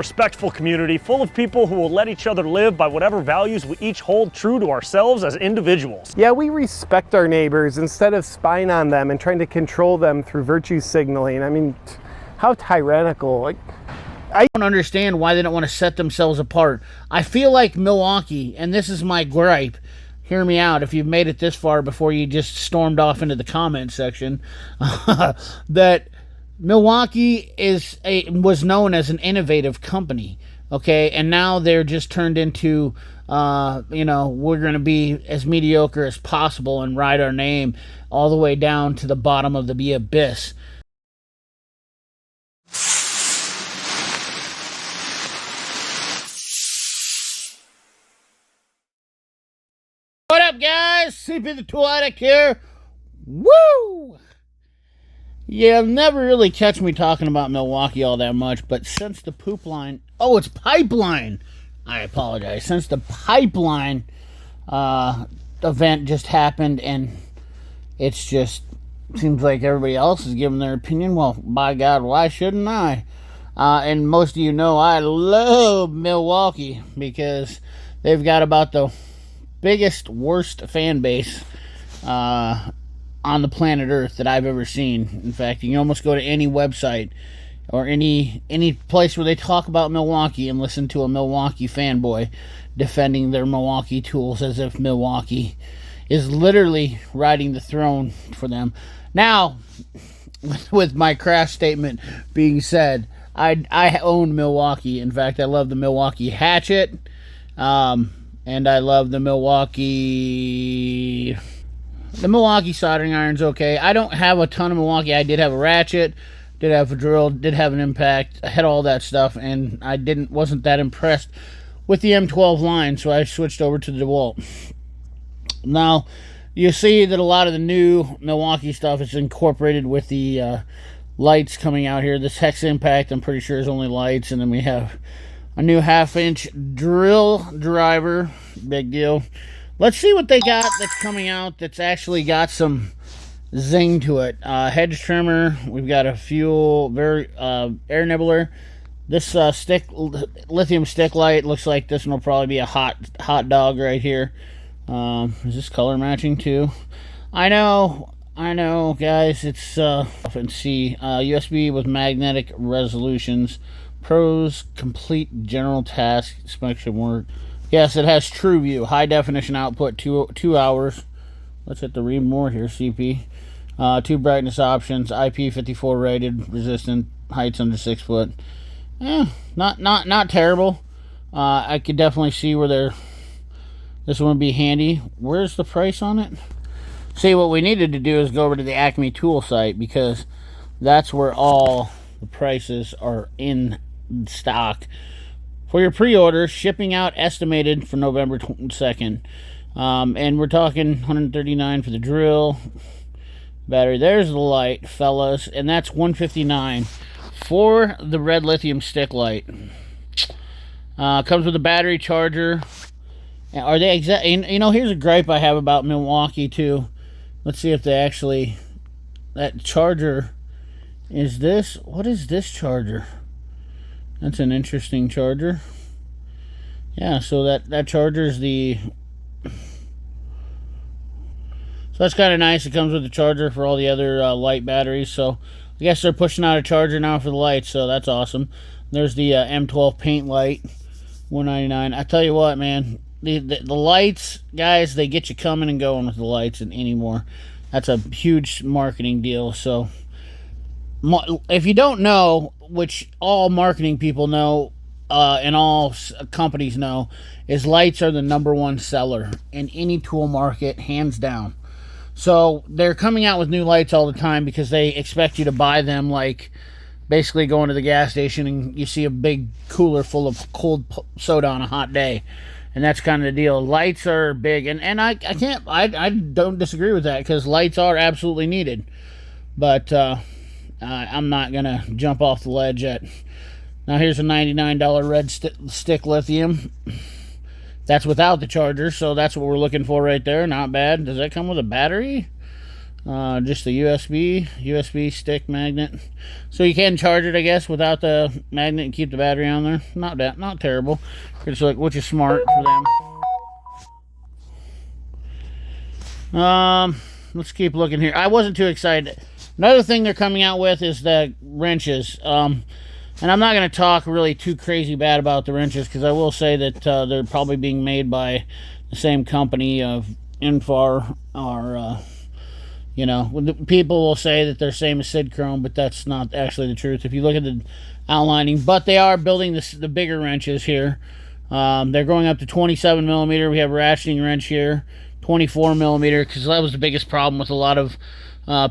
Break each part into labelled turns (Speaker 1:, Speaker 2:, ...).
Speaker 1: Respectful community full of people who will let each other live by whatever values we each hold true to ourselves as individuals.
Speaker 2: Yeah, we respect our neighbors instead of spying on them and trying to control them through virtue signaling. I mean, how tyrannical. Like,
Speaker 3: I don't understand why they don't want to set themselves apart. I feel like Milwaukee, and this is my gripe, hear me out if you've made it this far before you just stormed off into the comment section, that Milwaukee was known as an innovative company, okay? And now they're just turned into, we're going to be as mediocre as possible and ride our name all the way down to the bottom of the abyss. What up, guys? CP the Tool Addict here. Woo! You'll never really catch me talking about Milwaukee all that much, but since the poop line... Oh, it's pipeline! I apologize. Since the pipeline event just happened, and it's just... seems like everybody else is giving their opinion. Well, by God, why shouldn't I? And most of you know I love Milwaukee, because they've got about the biggest, worst fan base on the planet Earth that I've ever seen. In fact, you can almost go to any website or any place where they talk about Milwaukee and listen to a Milwaukee fanboy defending their Milwaukee tools as if Milwaukee is literally riding the throne for them. Now, with my crass statement being said, I own Milwaukee. In fact, I love the Milwaukee hatchet, and I love the Milwaukee soldering iron's okay. I don't have a ton of Milwaukee. I did have a ratchet, did have a drill, did have an impact. I had all that stuff, and I wasn't that impressed with the M12 line, so I switched over to the DeWalt. Now, you see that a lot of the new Milwaukee stuff is incorporated with the lights coming out here. This Hex Impact, I'm pretty sure, is only lights, and then we have a new 1/2-inch drill driver. Big deal. Let's see what they got that's coming out that's actually got some zing to it. Hedge trimmer. We've got a fuel, air nibbler. This lithium stick light looks like this one will probably be a hot dog right here. Is this color matching too? I know, guys. It's and see USB with magnetic resolutions. Pros, complete general task inspection work. Yes, it has TrueView, high definition output, 2 hours. Let's hit the read more here, CP. 2 brightness options, IP54 rated, resistant, heights under 6 foot. Not terrible. I could definitely see where this one would be handy. Where's the price on it? See, what we needed to do is go over to the Acme tool site, because that's where all the prices are in stock. For your pre-order, shipping out estimated for November 2nd. And we're talking $139 for the drill. Battery, there's the light, fellas. And that's $159 for the red lithium stick light. Comes with a battery charger. Are they exact? Here's a gripe I have about Milwaukee too. Let's see if they actually... That charger is this. What is this charger? That's an interesting charger. Yeah, so that charger is the... So that's kind of nice. It comes with a charger for all the other light batteries. So I guess they're pushing out a charger now for the lights, so that's awesome. There's the M12 paint light, $199. I tell you what, man, the lights, guys, they get you coming and going with the lights and anymore. That's a huge marketing deal. So if you don't know, which all marketing people know and all companies know, is lights are the #1 seller in any tool market, hands down. So they're coming out with new lights all the time because they expect you to buy them, like basically going to the gas station and you see a big cooler full of cold soda on a hot day. And that's kind of the deal. Lights are big, and I don't disagree with that, because lights are absolutely needed. But I'm not gonna jump off the ledge yet. Now here's a $99 red stick lithium. That's without the charger, so that's what we're looking for right there. Not bad. Does that come with a battery? Just the USB stick magnet, so you can charge it, I guess, without the magnet and keep the battery on there. Not terrible. It's like, which is smart for them. Let's keep looking here. I wasn't too excited. Another thing they're coming out with is the wrenches. And I'm not going to talk really too crazy bad about the wrenches, because I will say that they're probably being made by the same company of Infar, or you know, people will say that they're same as Sid Chrome, but that's not actually the truth if you look at the outlining. But they are building the bigger wrenches here. They're going up to 27 millimeter. We have a ratcheting wrench here, 24 millimeter, because that was the biggest problem with a lot of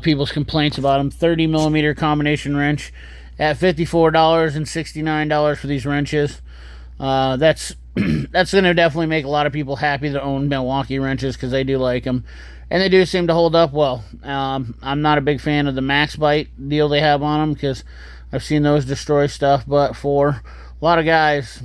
Speaker 3: people's complaints about them. 30 millimeter combination wrench at $54 and $69 for these wrenches. That's that's going to definitely make a lot of people happy that own Milwaukee wrenches, because they do like them, and they do seem to hold up well. I'm not a big fan of the Max Bite deal they have on them, because I've seen those destroy stuff, but for a lot of guys,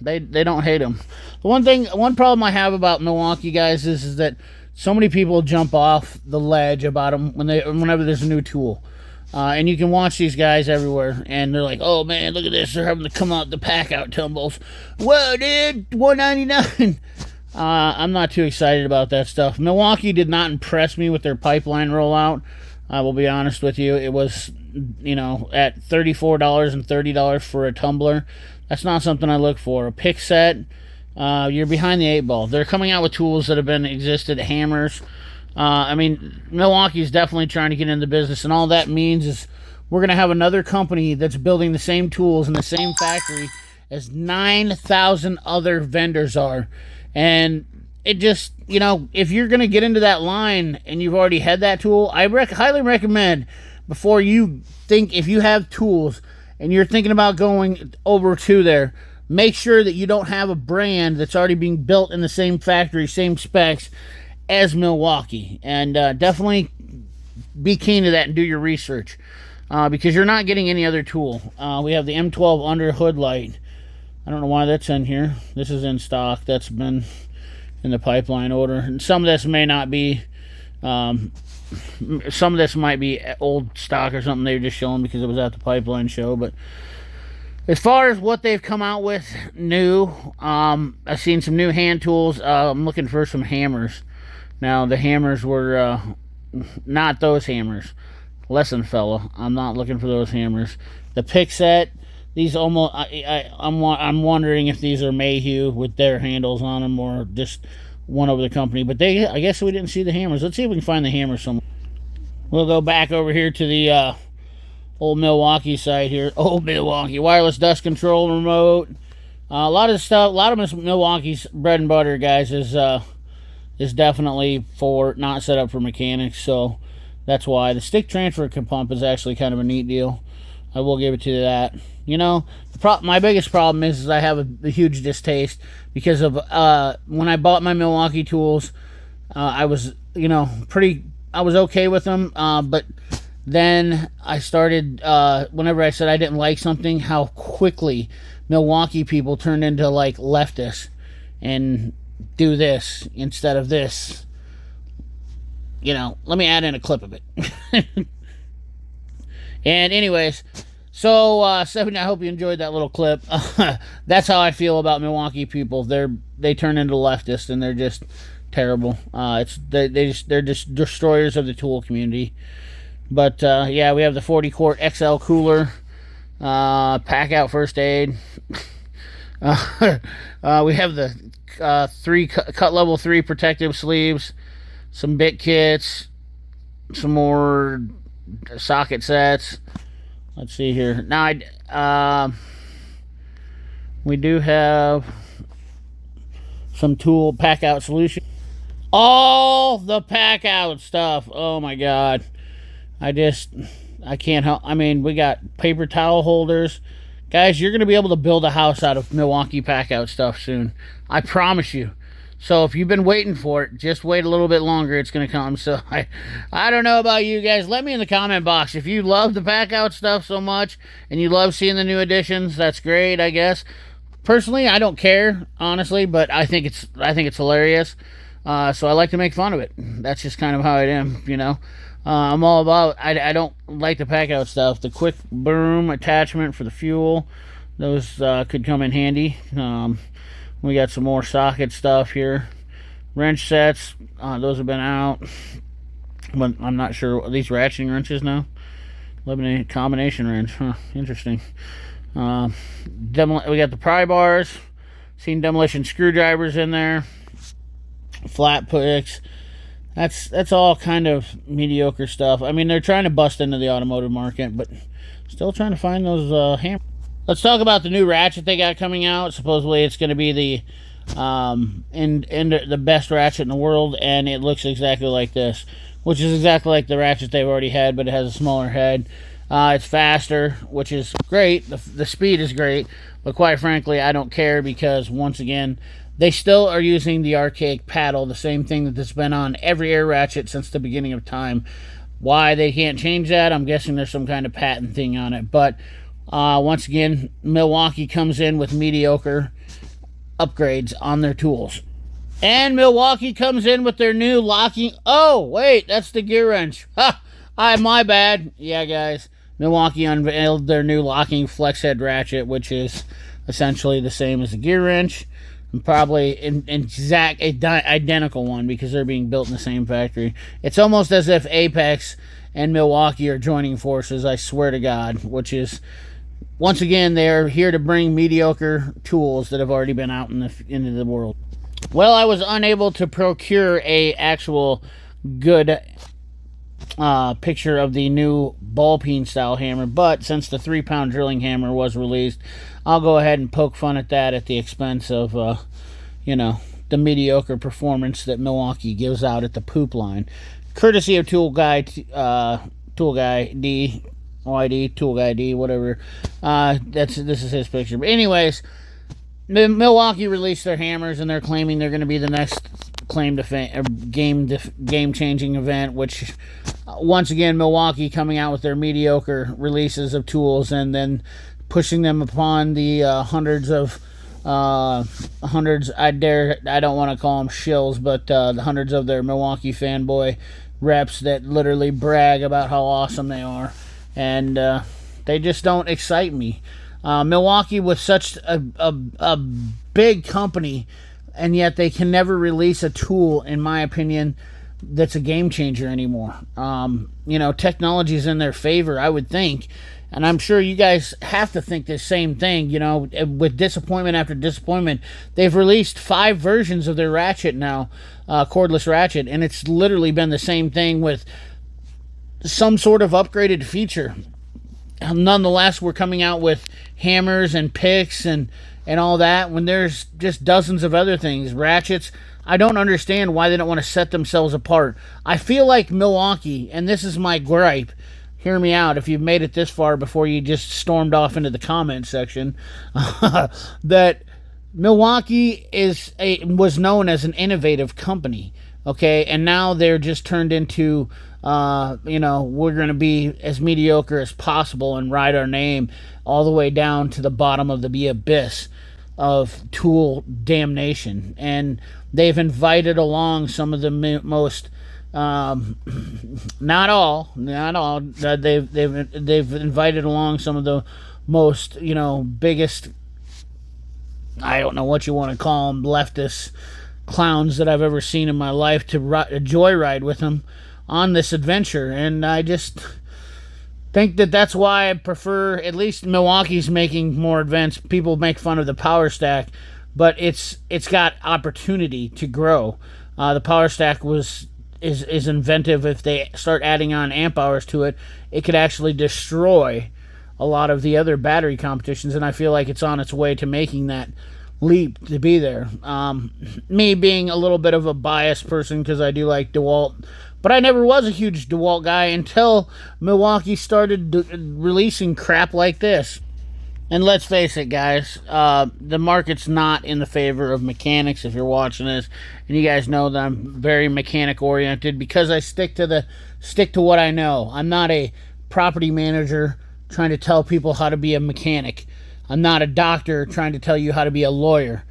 Speaker 3: they don't hate them. The one problem I have about Milwaukee, guys, is that so many people jump off the ledge about them whenever there's a new tool. And you can watch these guys everywhere, and they're like, "Oh man, look at this! They're having to come out the pack out tumbles." Whoa, dude, $199. I'm not too excited about that stuff. Milwaukee did not impress me with their pipeline rollout. I will be honest with you. It was, you know, at $34 and $30 for a tumbler. That's not something I look for. A pick set, you're behind the 8 ball. They're coming out with tools that have been existed, hammers. I mean, Milwaukee's definitely trying to get into business, and all that means is we're going to have another company that's building the same tools in the same factory as 9,000 other vendors are. And it just, you know, if you're going to get into that line and you've already had that tool, I highly recommend, before you think, if you have tools and you're thinking about going over to there, make sure that you don't have a brand that's already being built in the same factory, same specs as Milwaukee. And definitely be keen to that and do your research, because you're not getting any other tool. We have the M12 under hood light. I don't know why that's in here. This is in stock. That's been in the pipeline order. And some of this may not be, some of this might be old stock or something they were just showing because it was at the pipeline show. But as far as what they've come out with new, I've seen some new hand tools. I'm looking for some hammers. Now, the hammers were not those hammers. Listen, fella, I'm not looking for those hammers. The pick set, these almost, I'm wondering if these are Mayhew with their handles on them, or just one over the company. But I guess we didn't see the hammers. Let's see if we can find the hammers somewhere. We'll go back over here to the old Milwaukee site here. Old Milwaukee wireless dust control remote. A lot of stuff. A lot of Milwaukee's bread and butter, guys, is definitely not set up for mechanics. So that's why the stick transfer pump is actually kind of a neat deal. I will give it to you that. You know, my biggest problem is I have a huge distaste because of when I bought my Milwaukee tools, I was, you know, I was okay with them, but then I started, whenever I said I didn't like something, how quickly Milwaukee people turned into like leftists and do this instead of this. You know, let me add in a clip of it. And anyways, so Stephanie, I hope you enjoyed that little clip. That's how I feel about Milwaukee people. They turn into leftists, and they're just terrible. They're just destroyers of the tool community. But yeah, we have the 40 quart XL cooler, pack out first aid. We have the cut level 3 protective sleeves, some bit kits, some more socket sets. Let's see here. Now, we do have some tool pack out solution. All the pack out stuff. Oh my God. I can't help. I mean, we got paper towel holders. Guys, you're going to be able to build a house out of Milwaukee pack out stuff soon. I promise you. So if you've been waiting for it, just wait a little bit longer. It's going to come. So I don't know about you guys. Let me in the comment box if you love the pack out stuff so much and you love seeing the new additions. That's great, I guess. Personally, I don't care, honestly, but I think it's hilarious. So I like to make fun of it. That's just kind of how I am, you know. I'm all about, I don't like the pack out stuff. The quick broom attachment for the fuel, those could come in handy. We got some more socket stuff here. Wrench sets, those have been out. But I'm not sure. Are these ratcheting wrenches now? Eliminate combination wrench. Huh, interesting. We got the pry bars. Seen demolition screwdrivers in there. Flat picks. That's all kind of mediocre stuff. I mean, they're trying to bust into the automotive market, but still trying to find those hammers. Let's talk about the new ratchet they got coming out. Supposedly it's going to be the the best ratchet in the world, and it looks exactly like this, which is exactly like the ratchet they've already had, but it has a smaller head. It's faster, which is great. The speed is great, but quite frankly, I don't care because, once again, they still are using the archaic paddle, the same thing that's been on every air ratchet since the beginning of time. Why they can't change that, I'm guessing there's some kind of patent thing on it. But once again, Milwaukee comes in with mediocre upgrades on their tools. And Milwaukee comes in with their new locking... Oh, wait, that's the gear wrench. Ha! My bad. Yeah, guys. Milwaukee unveiled their new locking flex head ratchet, which is essentially the same as the gear wrench. And probably an exact identical one because they're being built in the same factory. It's almost as if Apex and Milwaukee are joining forces, I swear to God, which is... Once again, they're here to bring mediocre tools that have already been out into the world. Well, I was unable to procure a actual good picture of the new ball peen style hammer, but since the 3-pound drilling hammer was released, I'll go ahead and poke fun at that at the expense of, the mediocre performance that Milwaukee gives out at the poop line. Courtesy of Tool Guy D, YD, Tool Guy D, whatever. This is his picture. But anyways, Milwaukee released their hammers, and they're claiming they're going to be the next claim to fame, game-changing event, which, once again, Milwaukee coming out with their mediocre releases of tools and then pushing them upon the hundreds, I don't want to call them shills, but the hundreds of their Milwaukee fanboy reps that literally brag about how awesome they are. And they just don't excite me. Milwaukee was such a big company, and yet they can never release a tool, in my opinion, that's a game changer anymore. Technology is in their favor, I would think. And I'm sure you guys have to think the same thing. With disappointment after disappointment, they've released 5 versions of their ratchet now, cordless ratchet, and it's literally been the same thing with some sort of upgraded feature. Nonetheless, we're coming out with hammers and picks and all that when there's just dozens of other things. Ratchets, I don't understand why they don't want to set themselves apart. I feel like Milwaukee, and this is my gripe, hear me out if you've made it this far before you just stormed off into the comment section, that Milwaukee was known as an innovative company, okay? And now they're just turned into... we're going to be as mediocre as possible and ride our name all the way down to the bottom of the abyss of tool damnation. And they've invited along some of the most, not all, they've invited along some of the most, biggest, I don't know what you want to call them, leftist clowns that I've ever seen in my life to joyride with them on this adventure. And I just think that's why I prefer, at least Milwaukee's making more advanced. People make fun of the Power Stack, but it's got opportunity to grow. The Power Stack is inventive. If they start adding on amp hours to it, it could actually destroy a lot of the other battery competitions, and I feel like it's on its way to making that leap to be there. Me being a little bit of a biased person because I do like DeWalt, but I never was a huge DeWalt guy until Milwaukee started releasing crap like this. And let's face it, guys, the market's not in the favor of mechanics if you're watching this. And you guys know that I'm very mechanic-oriented because I stick to what I know. I'm not a property manager trying to tell people how to be a mechanic. I'm not a doctor trying to tell you how to be a lawyer.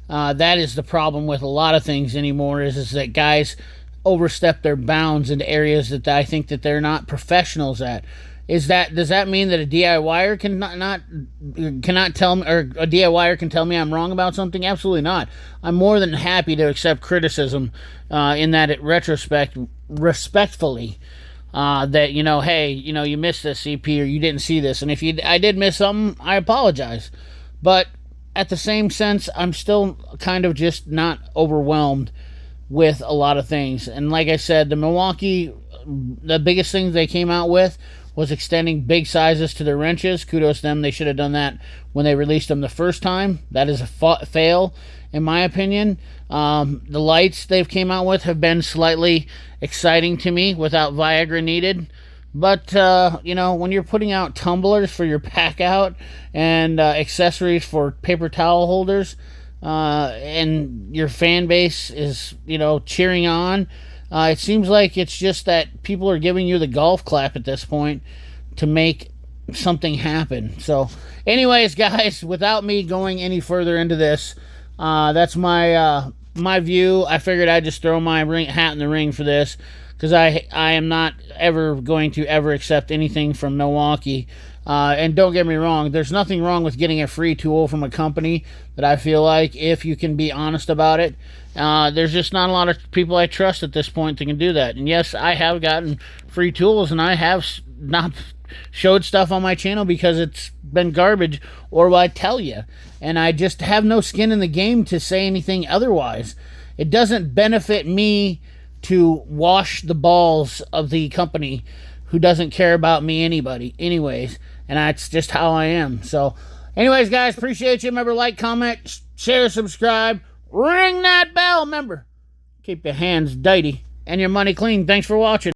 Speaker 3: That is the problem with a lot of things anymore is that guys overstep their bounds into areas that I think that they're not professionals at. Does that mean that a DIYer cannot tell me, or a DIYer can tell me I'm wrong about something? Absolutely not. I'm more than happy to accept criticism in that retrospect, respectfully. That, hey, you missed this, CP, or you didn't see this, and if I did miss something, I apologize. But at the same sense, I'm still kind of just not overwhelmed with a lot of things. And like I said, the biggest thing they came out with was extending big sizes to their wrenches. Kudos to them. They should have done that when they released them the first time. That is a fail, in my opinion. The lights they've came out with have been slightly exciting to me without Viagra needed. But, when you're putting out tumblers for your pack out and accessories for paper towel holders, and your fan base is, cheering on, it seems like it's just that people are giving you the golf clap at this point to make something happen. So, anyways, guys, without me going any further into this, that's my view. I figured I'd just throw my hat in the ring for this, because I am not ever going to ever accept anything from Milwaukee. And don't get me wrong, there's nothing wrong with getting a free tool from a company that I feel like, if you can be honest about it, there's just not a lot of people I trust at this point that can do that. And yes, I have gotten free tools, and I have not showed stuff on my channel because it's been garbage, or what I tell you. And I just have no skin in the game to say anything otherwise. It doesn't benefit me to wash the balls of the company who doesn't care about me anyways. And that's just how I am. So, anyways, guys, appreciate you. Remember, like, comment, share, subscribe, ring that bell. Remember, keep your hands dirty and your money clean. Thanks for watching.